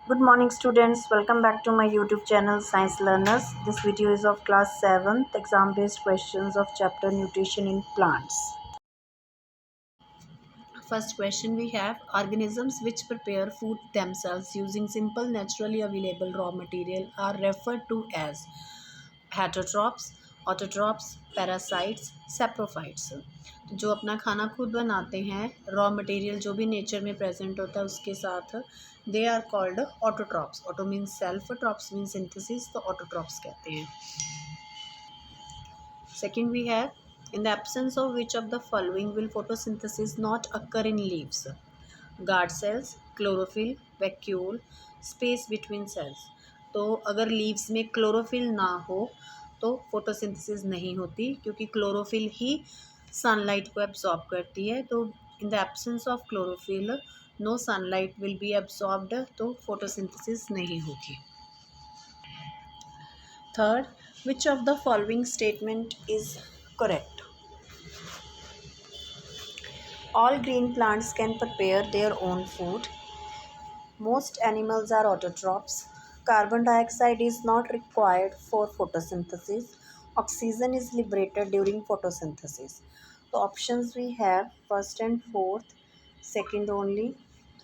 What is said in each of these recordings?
Good morning students, welcome back to my YouTube channel Science Learners. This video is of class 7th exam based questions of chapter Nutrition in Plants. First question we have organisms which prepare food themselves using simple naturally available raw material are referred to as heterotrophs, autotrophs, parasites, saprophytes. तो जो अपना खाना खुद बनाते हैं raw material जो भी nature में प्रेजेंट होता है उसके साथ they are called autotrophs. Auto means self, trophs means synthesis, तो ऑटोट्रॉप्स कहते हैं. Second we have, in the absence of which of the following will photosynthesis not occur in leaves? Guard cells, chlorophyll, vacuole, space between cells. तो अगर leaves में chlorophyll ना हो तो photosynthesis नहीं होती क्योंकि क्लोरोफिल ही सनलाइट को एब्जॉर्ब करती है. तो in the absence of chlorophyll no sunlight will be absorbed, तो फोटोसिंथेसिस नहीं होगी. Third, which of the following statement is correct? All green plants can prepare their own food. Most animals are autotrophs. Carbon dioxide is not required for photosynthesis. Oxygen is liberated during photosynthesis. The options we have first and fourth, second only,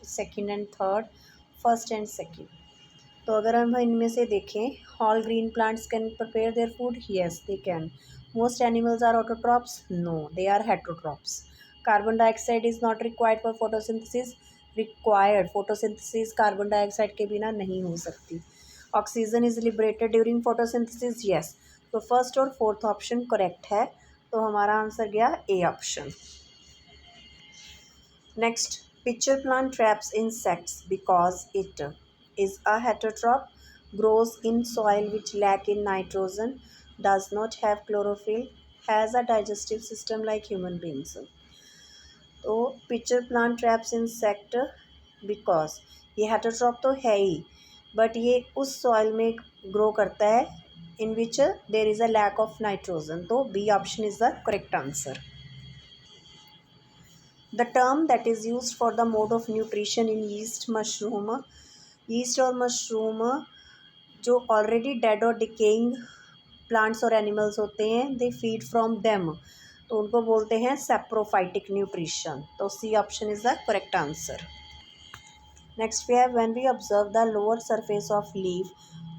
second and third, first and second. तो अगर हम इनमें से देखें, all green plants can prepare their food, yes they can. Most animals are autotrophs, no they are heterotrophs. Carbon dioxide is not required for photosynthesis, required. Photosynthesis carbon dioxide के बिना नहीं हो सकती. Oxygen is liberated during photosynthesis, yes. तो first और fourth option correct है, तो हमारा आंसर गया A option. Next, pitcher plant traps insects because it is a heterotroph, grows in soil which lack in nitrogen, does not have chlorophyll, has a digestive system like human beings. तो pitcher plant traps insect because ये heterotroph तो है ही, but ये उस soil में grow करता है in which there is a lack of nitrogen, तो B option is the correct answer. The term that is used for the mode of nutrition in yeast mushroom, yeast और mushroom जो already dead और decaying plants और animals होते हैं, they feed from them, तो उनको बोलते हैं saprophytic nutrition. तो C option is the correct answer. Next we have, when we observe the lower surface of leaf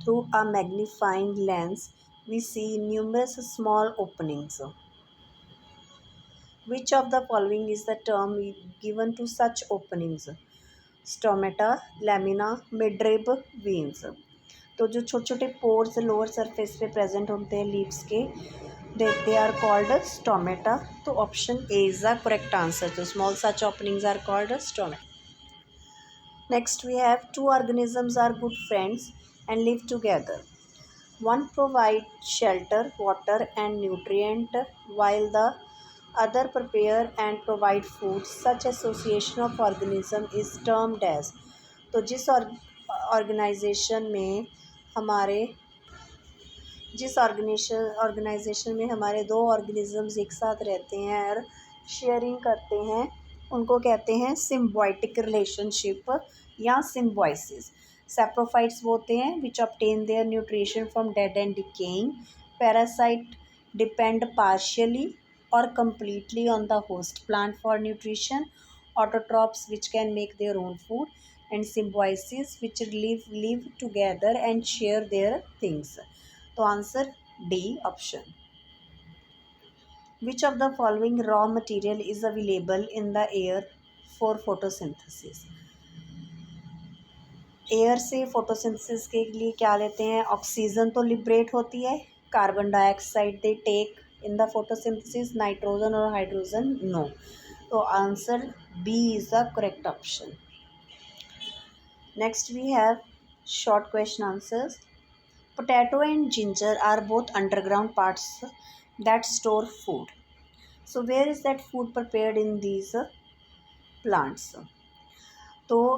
through a magnifying lens, we see numerous small openings. Which of the following is the term given to such openings? Stomata, lamina, midrib, veins. तो जो छोटे छोटे pores lower surface पे present होते हैं leaves के, they are called stomata. तो option A is the correct answer. तो small such openings are called stomata. Next we have, two organisms are good friends and live together. One provides shelter, water and nutrient while the other prepare and provide food. Such association of organism is termed as. तो जिस organisation में हमारे दो organisms एक साथ रहते हैं और शेयरिंग करते हैं उनको कहते हैं सिम्बायोटिक रिलेशनशिप या सिम्बायोसिस. सैप्रोफाइट्स वो होते हैं which obtain their nutrition from dead and decaying. Parasite depend partially or completely on the host plant for nutrition. Autotrophs which can make their own food, and symbiosis which live together and share their things. तो answer D option. Which of the following raw material is available in the air for photosynthesis? Air से photosynthesis के लिए क्या लेते हैं? Oxygen तो liberate होती है, carbon dioxide they take in the photosynthesis, nitrogen और हाइड्रोजन नो. तो answer B is the correct option. Next we have short question answers. Potato and ginger are both underground parts that store food. So where is that food prepared in these plants? तो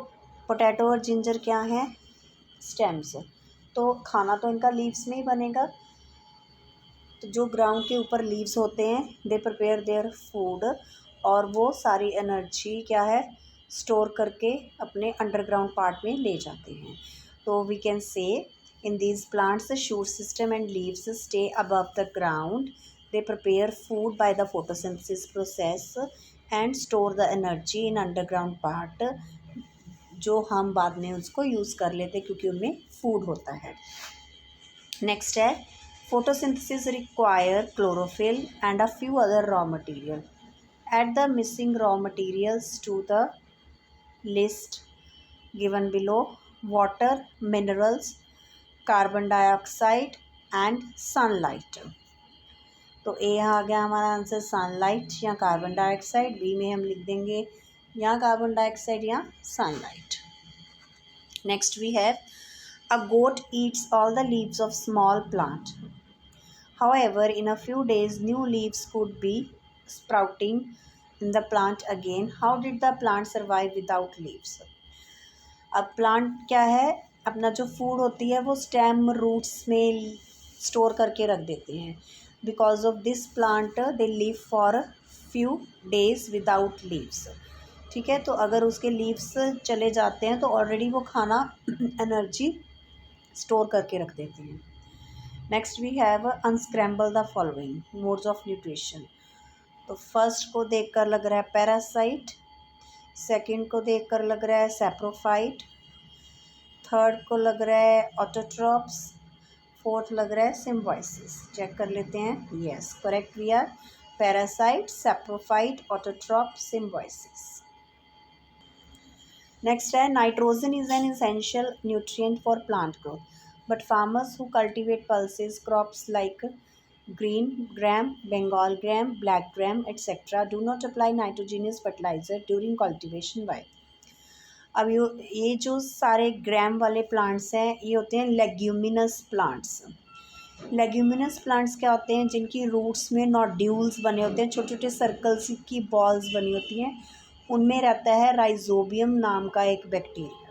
potato और ginger क्या है? Stems. तो खाना तो इनका leaves में ही बनेगा. तो जो ग्राउंड के ऊपर लीव्स होते हैं दे प्रिपेयर देयर फूड, और वो सारी एनर्जी क्या है? स्टोर करके अपने अंडरग्राउंड पार्ट में ले जाते हैं. तो we can say in these plants the shoot system and leaves stay above the ground. They prepare food by the photosynthesis process and store the energy in underground part, जो हम बाद में उसको यूज़ कर लेते हैं क्योंकि उनमें फूड होता है. नेक्स्ट है photosynthesis require chlorophyll and a few other raw material. Add the missing raw materials to the list given below: water, minerals, carbon dioxide and sunlight. तो ए यहाँ आ गया हमारा आंसर सनलाइट या कार्बन डाइऑक्साइड. बी में हम लिख देंगे या कार्बन डाइऑक्साइड या sunlight. Next we have a goat eats all the leaves of small plant. However, in a few days, new leaves could be sprouting in the plant again. How did the plant survive without leaves? अब plant क्या है, अपना जो food होती है वो stem roots में store करके रख देते हैं. Because of this plant they live for few days without leaves. ठीक है, तो अगर उसके लीव्स चले जाते हैं तो ऑलरेडी वो खाना एनर्जी स्टोर करके रख देते हैं. Next we have unscramble the following modes of nutrition. तो फर्स्ट को देखकर लग रहा है पैरासाइट, सेकंड को देखकर लग रहा है सैप्रोफाइट, थर्ड को लग रहा है ऑटोट्रॉप्स, फोर्थ लग रहा है सिम्बायोसिस. चेक कर लेते हैं. Yes, correct we are parasite, saprophyte, autotroph, symbiosis. Next है nitrogen is an essential nutrient for plant growth, but farmers who cultivate pulses crops like green gram, Bengal gram, black gram, etc. do not apply nitrogenous fertilizer during cultivation. Why? अब ये जो सारे ग्राम वाले plants हैं ये होते हैं leguminous plants. Leguminous plants क्या होते हैं, जिनकी रूट्स में नोड्यूल्स बने होते हैं, छोटे छोटे सर्कल्स की बॉल्स बनी होती हैं. उनमें रहता है राइजोबियम नाम का एक बैक्टीरिया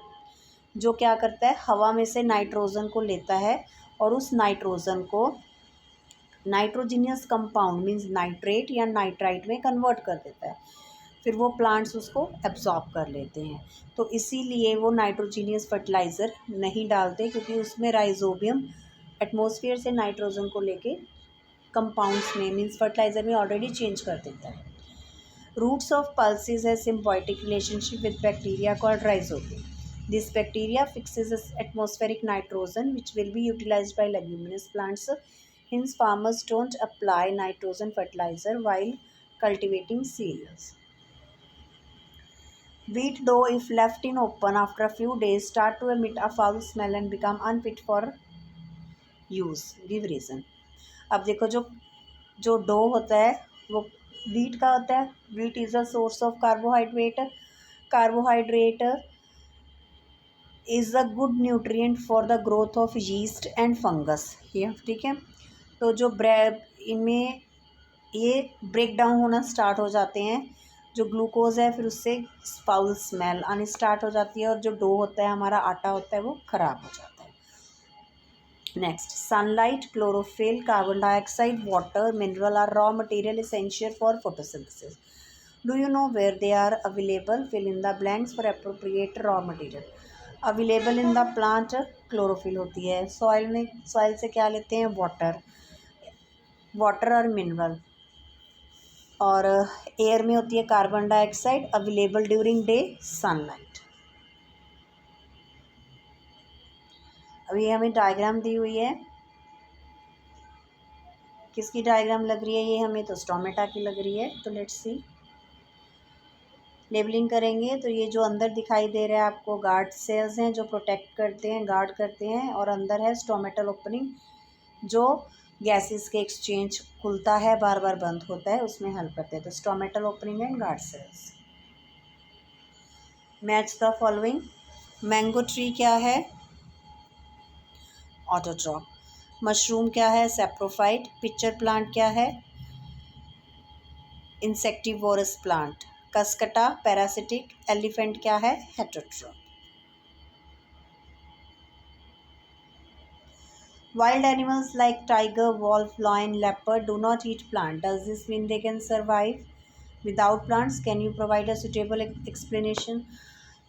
जो क्या करता है, हवा में से नाइट्रोजन को लेता है और उस नाइट्रोजन को नाइट्रोजीनियस कंपाउंड मीन्स नाइट्रेट या नाइट्राइट में कन्वर्ट कर देता है. फिर वो प्लांट्स उसको एब्जॉर्ब कर लेते हैं. तो इसीलिए वो नाइट्रोजीनियस फर्टिलाइज़र नहीं डालते क्योंकि उसमें राइजोबियम एटमॉस्फेयर से नाइट्रोजन को लेके कंपाउंड्स में मीन्स फर्टिलाइज़र में ऑलरेडी चेंज कर देता है. रूट्स ऑफ पल्सेस है symbiotic relationship with bacteria called rhizobium. This bacteria fixes atmospheric nitrogen which will be utilized by leguminous plants. Hence, farmers don't apply nitrogen fertilizer while cultivating cereals. Wheat dough, if left in open after a few days, start to emit a foul smell and become unfit for use. Give reason. अब देखो जो जो dough होता है वो wheat का होता है. Wheat is a source of carbohydrate. Carbohydrate is a good nutrient for the growth of yeast and fungus. ये ठीक है, तो जो इनमें ये ब्रेक डाउन होना स्टार्ट हो जाते हैं. जो ग्लूकोज है फिर उससे फाउल स्मेल आनी स्टार्ट हो जाती है और जो डो होता है हमारा आटा होता है वो ख़राब हो जाता है. Next sunlight, chlorophyll, carbon dioxide, water, mineral are raw material essential for photosynthesis. Do you know where they are available? Fill in the blanks for appropriate raw material. Available in the plant chlorophyll होती है. Soil से क्या लेते हैं, water और mineral. और air में होती है carbon dioxide. Available during day sunlight. अभी हमें डायग्राम दी हुई है. किसकी डायग्राम लग रही है ये हमें? तो स्टोमेटा की लग रही है. तो लेट्स सी. लेबलिंग करेंगे तो ये जो अंदर दिखाई दे रहा है आपको गार्ड सेल्स हैं जो प्रोटेक्ट करते हैं, गार्ड करते हैं. और अंदर है स्टोमेटल ओपनिंग जो गैसेस के एक्सचेंज खुलता है बार बार बंद होता है उसमें हेल्प करते हैं. तो stomatal opening and guard cells. Match the following. Mango tree क्या है? ऑटोट्रॉप. मशरूम क्या है? सैप्रोफाइट. पिक्चर प्लांट क्या है? Insectivorous plant. Cuscuta parasitic. Elephant क्या है? Heterotroph. Wild animals like tiger, wolf, lion, leopard do not eat plant. Does this mean they can survive? Without plants, can you provide a suitable explanation?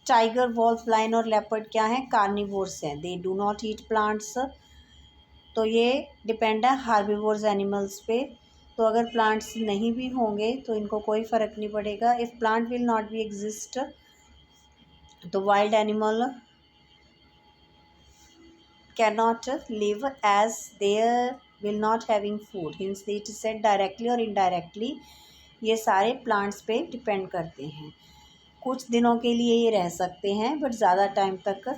Tiger, wolf, lion और leopard क्या है? Carnivores हैं, they do not eat plants. तो ये depend है हार्बिवोर्स animals पे। तो अगर प्लांट्स नहीं भी होंगे तो इनको कोई फ़र्क नहीं पड़ेगा। If plant will not be exist तो wild animal cannot live as they will not having food. Hence it is said directly और indirectly ये सारे प्लांट्स पे डिपेंड करते हैं। कुछ दिनों के लिए ये रह सकते हैं बट ज़्यादा टाइम तक